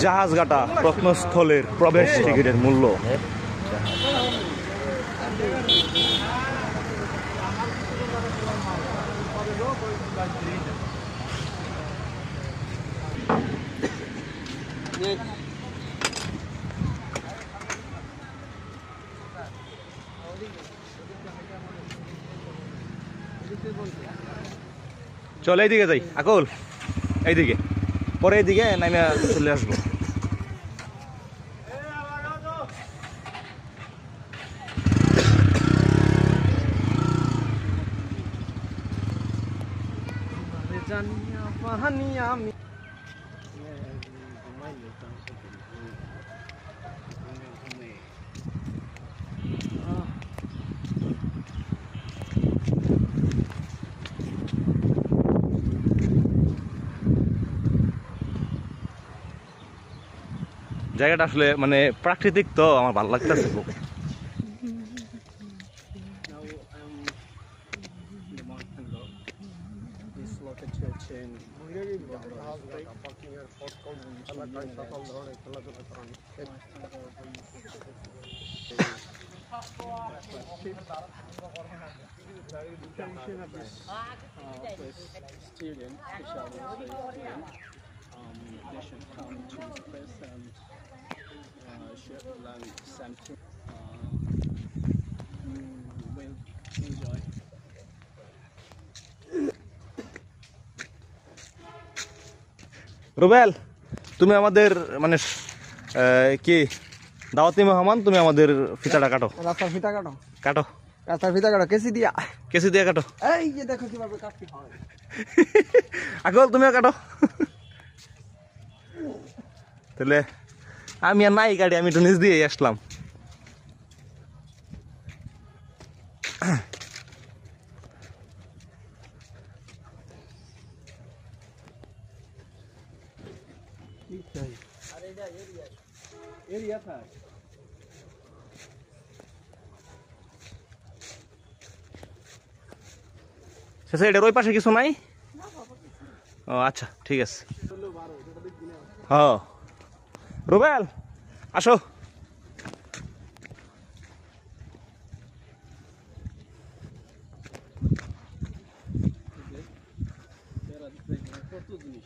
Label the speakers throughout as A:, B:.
A: জাহাজঘাটা প্রত্নস্থলের প্রবেশ টিকিটের মূল্য। চল এইদিকে যাই আকুল, এইদিকে পরে এইদিকে নামিয়া চলে আসবো। জায়গাটা আসলে মানে প্রাকৃতিক, তো আমার ভালো লাগতেছে খুব।
B: They should come to this place and should learn something. Will enjoy.
A: Rubel, তুমি আমাদের মানে কি দাওয়াতি মেহমান, তুমি আমাদের ফিতাটা কাটো।
C: রাস্তার ফিতা কাটো,
A: কাটো
C: রাস্তার ফিতা কাটো, কেসি দিয়া,
A: কেসি দিয়ে কাটো।
C: এই যে দেখো কিভাবে কাটতে হয়।
A: আকুল তুমিও কাটো। তাহলে আমি আর নাই কাটি, আমি একটু নিচ দিয়ে আসলাম। শেষে এটার ওই পাশে কিছু নাই? ও আচ্ছা, ঠিক আছে। হ্যাঁ রুবেল আসো।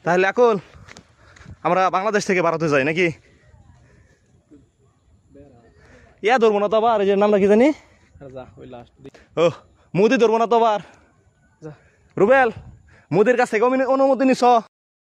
A: তাহলে আকুল আমরা বাংলাদেশ থেকে ভারতে যাই নাকি? ইয়া ধরবো না তো আবার, এই যে নামটা কি জানি? ও মুদি ধরবো না তো আবার। রুবেল, মুদির কাছ থেকে অনুমতি নিছ?